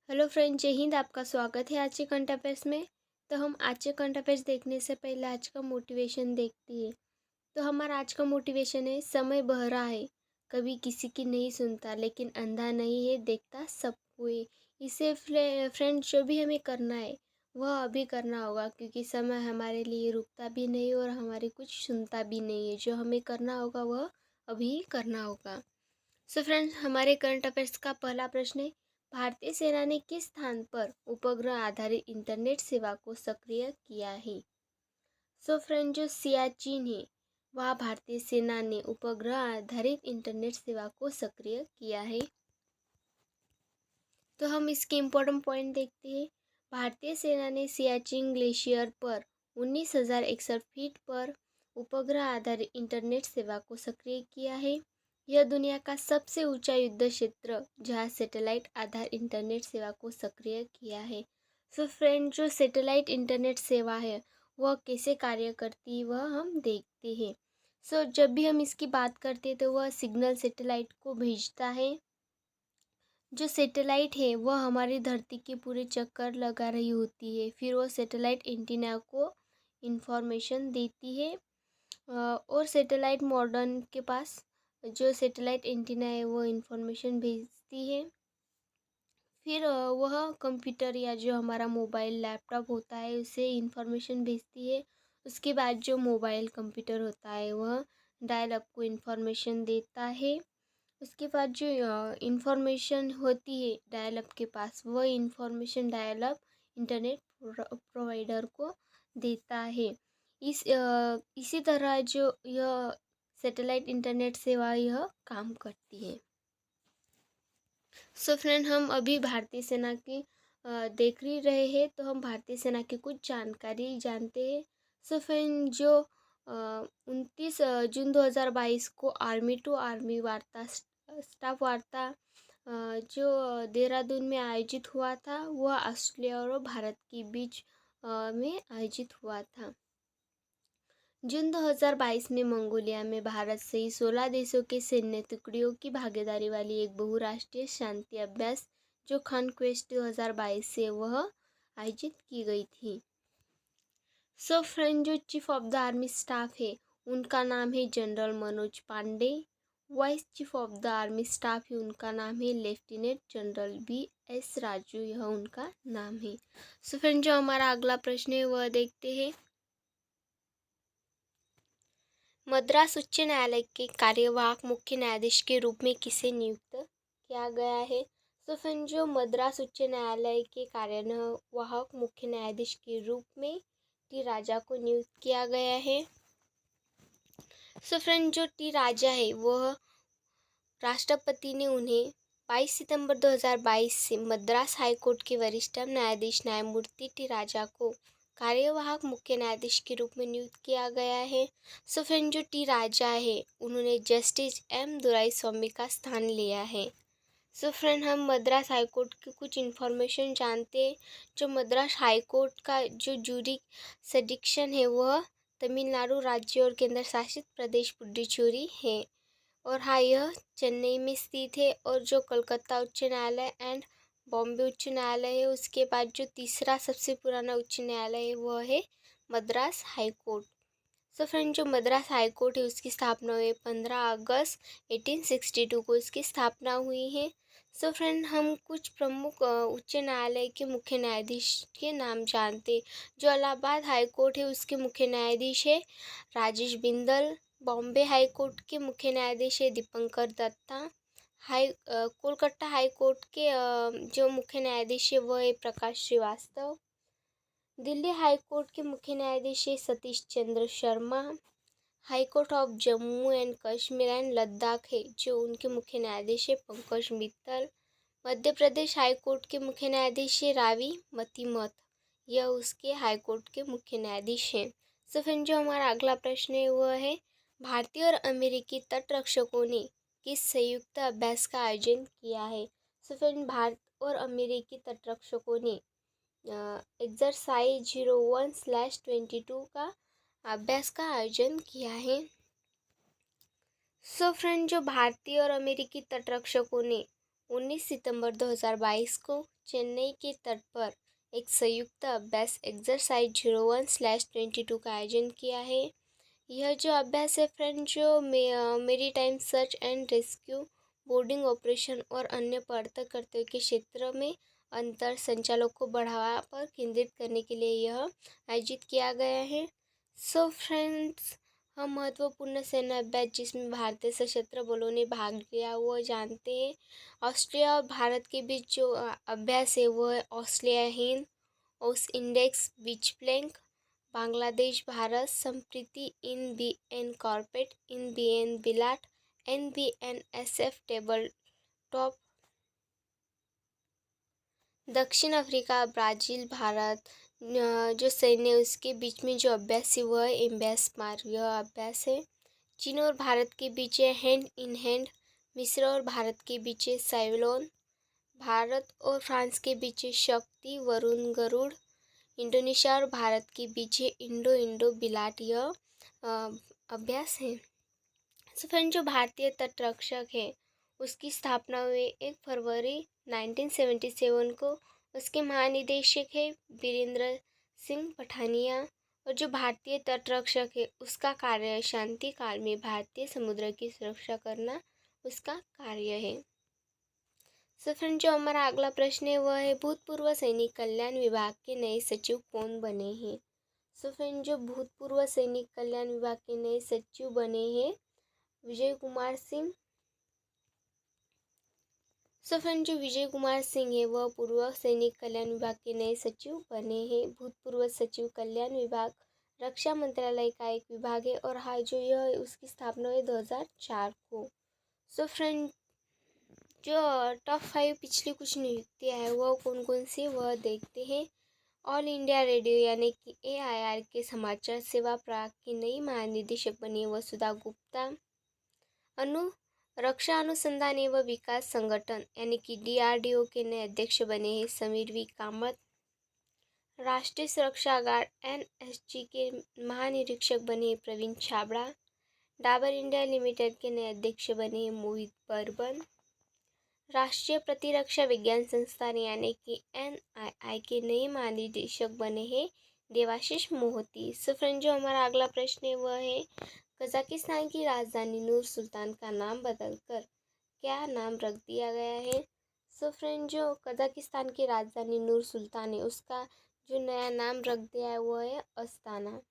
Hello friend, जय हिंद। आपका स्वागत है आज के करंट अफेयर्स में। तो हम आज के करंट अफेयर्स देखने से पहले आज का मोटिवेशन देखते हैं। तो हमारा आज का मोटिवेशन है, समय बह रहा है, कभी किसी की नहीं सुनता, लेकिन अंधा नहीं है, देखता सबको है। इसे फ्रेंड जो भी हमें करना है वह अभी करना होगा, क्योंकि समय हमारे लिए रुकता भी नहीं और हमारी कुछ सुनता भी नहीं है। जो हमें करना होगा वह अभी करना होगा। सो फ्रेंड्स, हमारे करंट अफेयर्स का पहला प्रश्न है, भारतीय सेना ने किस स्थान पर उपग्रह आधारित इंटरनेट सेवा को सक्रिय किया है। सो फ्रेंड, जो सियाचिन है वहाँ भारतीय सेना ने उपग्रह आधारित इंटरनेट सेवा को सक्रिय किया है। तो हम इसके इम्पोर्टेंट पॉइंट देखते हैं। भारतीय सेना ने सियाचिन ग्लेशियर पर 19,061 फीट पर उपग्रह आधारित इंटरनेट सेवा को सक्रिय किया है। यह दुनिया का सबसे ऊंचा युद्ध क्षेत्र जहां सैटेलाइट आधार इंटरनेट सेवा को सक्रिय किया है। सो फ्रेंड, जो सैटेलाइट इंटरनेट सेवा है वह कैसे कार्य करती है वह हम देखते हैं। सो जब भी हम इसकी बात करते हैं तो वह सिग्नल सैटेलाइट को भेजता है। जो सैटेलाइट है वह हमारी धरती के पूरे चक्कर लगा रही होती है, फिर वो सैटेलाइट एंटीना को इंफॉर्मेशन देती है। और सैटेलाइट मॉडर्न के पास जो सैटेलाइट एंटीना है वो इंफॉर्मेशन भेजती है। फिर वह कंप्यूटर या जो हमारा मोबाइल लैपटॉप होता है उसे इंफॉर्मेशन भेजती है। उसके बाद जो मोबाइल कंप्यूटर होता है वह डायल अप को इंफॉर्मेशन देता है। उसके बाद जो इंफॉर्मेशन होती है डायल अप के पास, वह information dial up internet provider को देता है। इसी तरह जो यह सैटेलाइट इंटरनेट सेवा यह काम करती है। सो फ्रेंड, हम अभी भारतीय सेना की देख ही रहे हैं, तो हम भारतीय सेना की कुछ जानकारी जानते हैं। सो फ्रेंड, जो 29 जून 2022 को आर्मी टू आर्मी वार्ता स्टाफ वार्ता जो देहरादून में आयोजित हुआ था वह ऑस्ट्रेलिया और भारत के बीच में आयोजित हुआ था। जून 2022 में मंगोलिया में भारत सहित 16 देशों के सैन्य टुकड़ियों की भागीदारी वाली एक बहुराष्ट्रीय शांति अभ्यास जो कॉन्क्वेस्ट 2022 से वह आयोजित की गई थी। सो फ्रेंड, जो chief of the army staff है उनका नाम है general Manoj Pandey. Vice chief of the army staff है उनका नाम है लेफ्टिनेंट जनरल BS राजू, यह उनका नाम है। सो फ्रेंड, जो हमारा अगला प्रश्न है वह देखते हैं। मद्रास उच्च न्यायालय के कार्यवाहक मुख्य न्यायाधीश के रूप में किसे नियुक्त किया गया है। सो फ्रेंड, जो मद्रास उच्च न्यायालय के कार्यवाहक मुख्य न्यायाधीश के रूप में टी राजा को नियुक्त किया गया है। सो फ्रेंड, जो टी राजा है वह राष्ट्रपति ने उन्हें 22 सितंबर 2022 से मद्रास हाईकोर्ट के वरिष्ठ न्यायाधीश न्यायमूर्ति टी राजा को कार्यवाहक मुख्य न्यायाधीश के रूप में नियुक्त किया गया है। सो फ्रेंड, जो टी राजा है उन्होंने जस्टिस M दोराईस्वामी का स्थान लिया है। सो फ्रेंड, हम मद्रास हाईकोर्ट की कुछ इन्फॉर्मेशन जानते हैं। जो मद्रास हाईकोर्ट का जो जुरिडिक्शन है वह तमिलनाडु राज्य और केंद्र शासित प्रदेश पुडुचेरी है। और हाँ, यह चेन्नई में स्थित है। और जो कलकत्ता उच्च न्यायालय एंड बॉम्बे उच्च न्यायालय है उसके बाद जो तीसरा सबसे पुराना उच्च न्यायालय है वह है मद्रास हाई कोर्ट। सो फ्रेंड, जो मद्रास हाई कोर्ट है उसकी स्थापना हुई 15 अगस्त 1862 को इसकी स्थापना हुई है। सो फ्रेंड, हम कुछ प्रमुख उच्च न्यायालय के मुख्य न्यायाधीश के नाम जानते। जो इलाहाबाद हाई कोर्ट है उसके मुख्य न्यायाधीश है राजेश बिंदल। बॉम्बे हाई कोर्ट के मुख्य न्यायाधीश है दीपंकर दत्ता। कोलकाता हाई कोर्ट के जो मुख्य न्यायाधीश है वह है प्रकाश श्रीवास्तव। दिल्ली हाई कोर्ट के मुख्य न्यायाधीश है Satish Chandra Sharma. High court of Jammu and Kashmir and Ladakh है जो उनके मुख्य न्यायाधीश है पंकज मित्तल। मध्य प्रदेश हाई कोर्ट के मुख्य न्यायाधीश है रावी मतिमथ, यह उसके हाई कोर्ट के मुख्य न्यायाधीश हैं। सो फिर जो हमारा अगला प्रश्न है वह है, भारतीय और अमेरिकी तटरक्षकों ने किस संयुक्त अभ्यास का आयोजन किया है। सो फिर भारत और अमेरिकी तटरक्षकों ने एक्सरसाइज 01/22 का अभ्यास का आयोजन किया है। सो फ्रेंड, जो भारतीय और अमेरिकी तटरक्षकों ने 19 सितंबर 2022 को चेन्नई के तट पर एक संयुक्त अभ्यास एक्सरसाइज 01/22 का आयोजन किया है। यह जो अभ्यास है फ्रेंड, जो मेरी time search and rescue, boarding operation और अन्य पर्यटन कर्तव्य के क्षेत्र में अंतर संचालन को बढ़ावा पर केंद्रित करने के लिए यह आयोजित किया गया है। सो फ्रेंड्स, हम महत्वपूर्ण सैन्य अभ्यास जिसमें भारतीय सशस्त्र बलों ने भाग लिया वो जानते हैं। ऑस्ट्रेलिया और भारत के बीच जो अभ्यास है वो है ऑस्ट्रेलिया हिंद ओस इंडेक्स बीच प्लैंक, बांग्लादेश भारत संप्रीति इन बी एन कॉर्पेट इन बी एन बिलाट एन बी एन एस एफ टेबल टॉप। दक्षिण अफ्रीका ब्राज़ील भारत जो सैन्य है उसके बीच में जो अभ्यास है वह है एम्बेस मार, यह अभ्यास है। चीन और भारत के बीच है हैंड इन हैंड। मिस्र और भारत के बीच है साइक्लोन। भारत और फ्रांस के बीच है शक्ति वरुण गरुड़। इंडोनेशिया और भारत के बीच है इंडो इंडो बिलाट, यह अभ्यास है। सो फ्रेंड, जो भारतीय तटरक्षक है उसकी स्थापना हुई 1 फरवरी 1977 को। उसके महानिदेशक है बीरेंद्र सिंह पठानिया। और जो भारतीय तटरक्षक है उसका कार्य शांति काल में भारतीय समुद्र की सुरक्षा करना उसका कार्य है। सो फ्रेंड, जो हमारा अगला प्रश्न है वह है भूतपूर्व सैनिक कल्याण विभाग के नए सचिव कौन बने हैं। सो फ्रेंड, जो भूतपूर्व सैनिक कल्याण विभाग के नए सचिव बने हैं विजय कुमार सिंह। सो फ्रेंड, जो विजय कुमार सिंह है वह पूर्व सैनिक कल्याण विभाग के नए सचिव बने हैं। भूतपूर्व सचिव कल्याण विभाग रक्षा मंत्रालय का एक विभाग है और हाँ जो यह उसकी स्थापना हुई 2004 को। सो फ्रेंड, जो टॉप 5 पिछली कुछ नियुक्तियाँ हैं वह कौन कौन सी वह देखते हैं। ऑल इंडिया रेडियो यानी कि AIR के समाचार सेवा प्रभाग की नई महानिदेशक बनी वसुधा गुप्ता। रक्षा अनुसंधान एवं विकास संगठन यानी कि DRDO के नए अध्यक्ष बने हैं समीर वी कामत। राष्ट्रीय सुरक्षा गार्ड NSG के महानिरीक्षक बने प्रवीण छाबड़ा। डाबर इंडिया लिमिटेड के नए अध्यक्ष बने मोहित बर्बन। राष्ट्रीय प्रतिरक्षा विज्ञान संस्थान यानी कि NII के नए महानिदेशक बने हैं देवाशीष मोहती। सो फ्रेंड, जो हमारा अगला प्रश्न है वह है कजाकिस्तान की राजधानी नूर सुल्तान का नाम बदलकर क्या नाम रख दिया गया है। सो फ्रेंड, जो कजाकिस्तान की राजधानी नूर सुल्तान है उसका जो नया नाम रख दिया है वो है अस्ताना।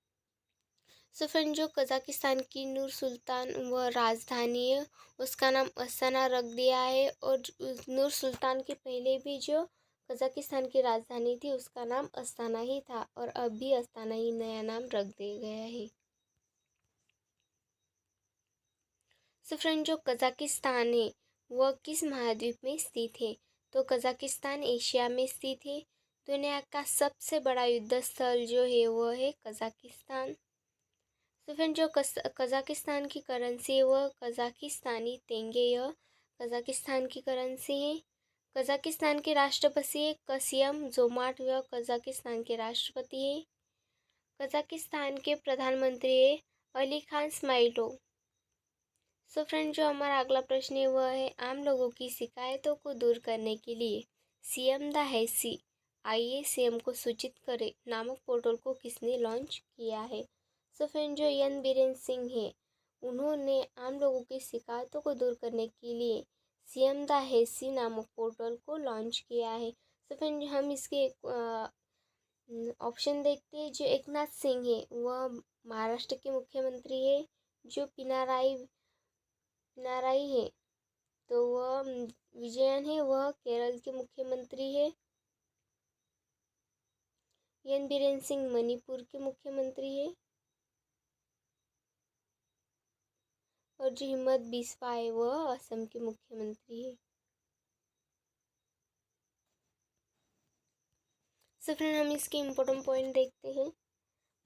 सो फ्रेंड, जो कजाकिस्तान की नूर सुल्तान वह राजधानी है उसका नाम अस्ताना रख दिया है। और नूर सुल्तान के पहले भी जो कजाकिस्तान की राजधानी थी उसका नाम अस्ताना ही था और अब भी अस्ताना ही नया नाम रख दिया गया है। सो फ्रेंड, जो कजाकिस्तान है वह किस महाद्वीप में स्थित है। तो कजाकिस्तान एशिया में स्थित है। दुनिया का सबसे बड़ा युद्ध स्थल जो है वह है कजाकिस्तान। तो फ्रेंड, जो कजाकिस्तान की करेंसी है वह कजाकिस्तानी तेंगे, यह कजाकिस्तान की करेंसी है। कजाकिस्तान के राष्ट्रपति है कसियम जोमाट, वह कजाकिस्तान के राष्ट्रपति है। कजाकिस्तान के प्रधानमंत्री है अली खान स्माइलोव। सो फ्रेंड, जो हमारा अगला प्रश्न है वह है आम लोगों की शिकायतों को दूर करने के लिए CM द हैसी आइए CM को सूचित करें नामक पोर्टल को किसने लॉन्च किया है। सो फ्रेंड, जो एन बीरेन सिंह है उन्होंने आम लोगों की शिकायतों को दूर करने के लिए CM द हैसी नामक पोर्टल को लॉन्च किया है। सो फ्रेंड, हम इसके ऑप्शन देखते हैं। जो एकनाथ सिंह है वह महाराष्ट्र के मुख्यमंत्री है। जो पिनाराई है तो वह विजयन है, वह केरल के मुख्यमंत्री है। एन बीरेन सिंह मणिपुर के मुख्यमंत्री है। और जो हिम्मत बिस्वा है वह असम के मुख्यमंत्री है। सो फ्रेंड, हम इसके इम्पोर्टेंट पॉइंट देखते हैं।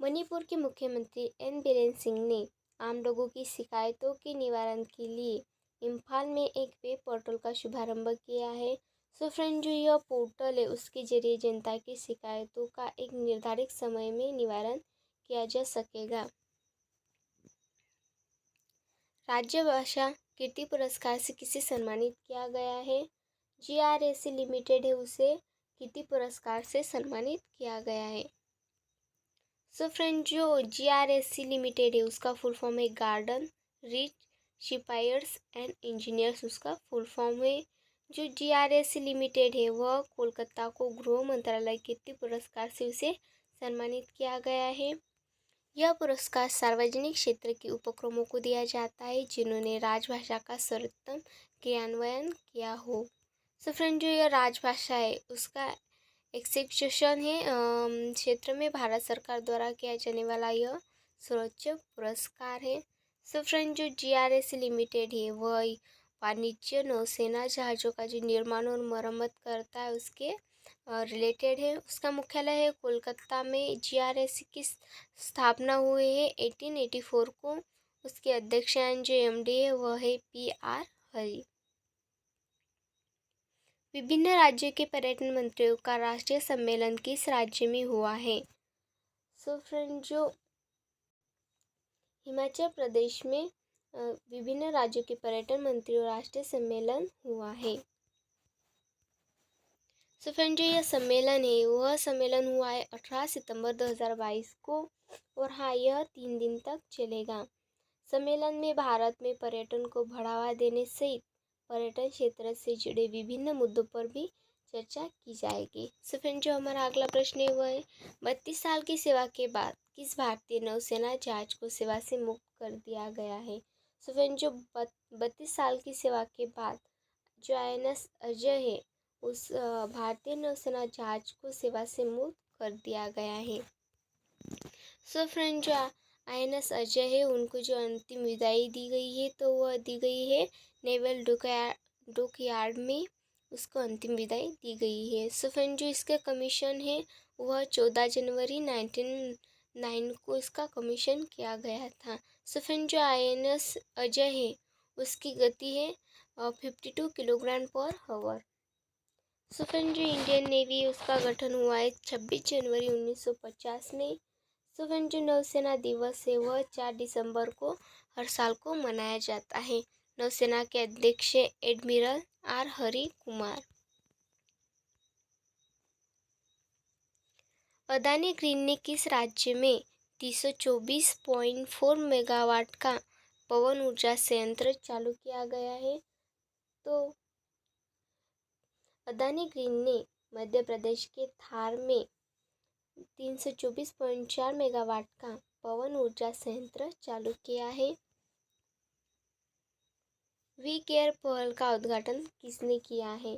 मणिपुर के मुख्यमंत्री एन बीरेन सिंह ने आम लोगों की शिकायतों के निवारण के लिए इम्फाल में एक वेब पोर्टल का शुभारंभ किया है। सो फ्रेंड, जो यह पोर्टल है उसके जरिए जनता की शिकायतों का एक निर्धारित समय में निवारण किया जा सकेगा। राज्य भाषा कीर्ति पुरस्कार से किसे सम्मानित किया गया है। GRSC लिमिटेड है उसे कितनी पुरस्कार से सम्मानित किया गया है? सो फ्रेंड, जो GRSC लिमिटेड है उसका फुल फॉर्म है गार्डन रिच शिपायर्स एंड इंजीनियर्स, उसका फुल फॉर्म है। जो GRSC लिमिटेड है वह कोलकाता को गृह मंत्रालय कितने पुरस्कार से उसे सम्मानित किया गया है? यह पुरस्कार सार्वजनिक क्षेत्र के उपक्रमों को दिया जाता है जिन्होंने राजभाषा का सर्वोत्तम क्रियान्वयन किया हो। सो फ्रेंड, जो यह राजभाषा है उसका एग्जीक्यूशन है क्षेत्र में भारत सरकार द्वारा किया जाने वाला यह सर्वोच्च पुरस्कार है। सो फ्रेंड, जो GRSC लिमिटेड है वह वाणिज्य नौसेना जहाज़ों का जो निर्माण और मरम्मत करता है उसके रिलेटेड है। उसका मुख्यालय है कोलकाता में। GRSC की स्थापना हुई है 1884 को। उसके अध्यक्ष जो MD है वह है PR हरि। विभिन्न राज्यों के पर्यटन मंत्रियों का राष्ट्रीय सम्मेलन किस राज्य में हुआ है? सो फ्रेंड, जो हिमाचल प्रदेश में विभिन्न राज्यों के पर्यटन मंत्रियों राष्ट्रीय सम्मेलन हुआ है। सो फ्रेंड, जो यह सम्मेलन है वह सम्मेलन हुआ है 18 सितंबर 2022 को और हाँ, यह 3 दिन तक चलेगा। सम्मेलन में भारत में पर्यटन को बढ़ावा देने सहित पर्यटन क्षेत्र से जुड़े विभिन्न मुद्दों पर भी चर्चा की जाएगी। सो फ्रेंड, जो हमारा अगला प्रश्न है वह है 32 साल की सेवा के बाद किस भारतीय नौसेना जहाज को सेवा से मुक्त कर दिया गया है? सो फ्रेंड, जो 32 साल की सेवा के बाद जो INS अजय है उस भारतीय नौसेना जहाज को सेवा से मुक्त कर दिया गया है। सो फ्रेंड, जो INS अजय है उनको जो अंतिम विदाई दी गई है तो वह दी गई है नेवल डॉकयार्ड में, उसको अंतिम विदाई दी गई है। सो फ्रेंड, जो इसका कमीशन है वह 14 जनवरी 1909 को इसका कमीशन किया गया था। सो फ्रेंड, जो INS अजय है उसकी गति है 52 किलोग्राम पर आवर। सो फ्रेंड, जो इंडियन नेवी उसका गठन हुआ है 26 जनवरी 1950 में। सो फ्रेंड, जो नौसेना दिवस है वह 4 दिसंबर को हर साल को मनाया जाता है। नौसेना के अध्यक्ष admiral R Hari Kumar. Adani green ने किस राज्य में 324.4 मेगावाट का पवन ऊर्जा संयंत्र चालू किया गया है? तो अदानी ग्रीन ने मध्य प्रदेश के धार में 324.4 मेगावाट का पवन ऊर्जा संयंत्र चालू किया है। वी केयर पहल का उद्घाटन किसने किया है?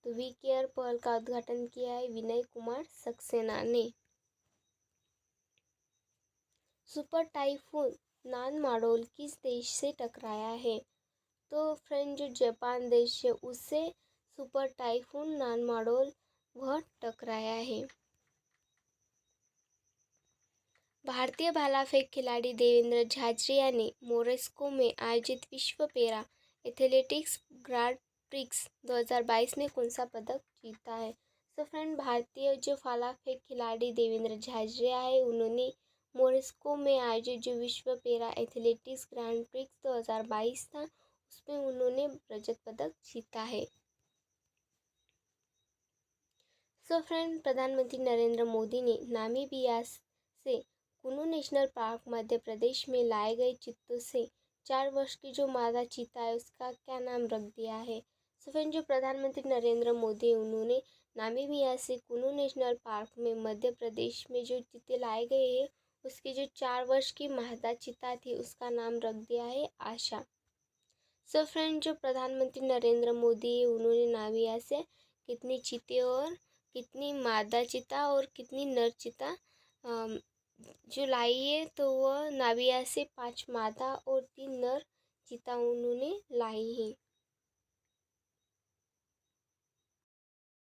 तो वी केयर पहल का उद्घाटन किया है विनय कुमार सक्सेना ने। सुपर टाइफून नानमाडोल किस देश से टकराया है? तो फ्रेंड, जो जापान देश है उससे सुपर टाइफून नानमाडोल वह टकराया है। भारतीय भाला फेंक खिलाड़ी देवेंद्र झाझरिया ने मोरस्को में आयोजित विश्व पैरा एथलेटिक्स ग्रांड प्रिक्स 2022 में कौन सा पदक जीता है? सो फ्रेंड, भारतीय जो भाला फेंक खिलाड़ी देवेंद्र झाझरिया है उन्होंने मोरस्को में आयोजित जो विश्व पैरा एथलेटिक्स ग्रांड प्रिक्स 2022 था उसमें उन्होंने रजत पदक जीता है। सो फ्रेंड, प्रधानमंत्री नरेंद्र मोदी ने नामीबिया से कुनू नेशनल पार्क मध्य प्रदेश में लाए गए चीतों से 4 वर्ष की जो मादा चीता है उसका क्या नाम रख दिया है? सो फ्रेंड, जो प्रधानमंत्री नरेंद्र मोदी उन्होंने नामीबिया से कुनू नेशनल पार्क में मध्य प्रदेश में जो चीते लाए गए हैं उसकी जो 4 वर्ष की मादा चीता थी उसका नाम रख दिया है आशा। सो फ्रेंड, जो प्रधानमंत्री नरेंद्र मोदी उन्होंने नामीबिया से कितनी चीते और कितनी मादा चीता और कितनी नर चीता जो लाई है तो वह नामीबिया से 5 मादा और 3 नर चीता उन्होंने लाई हैं।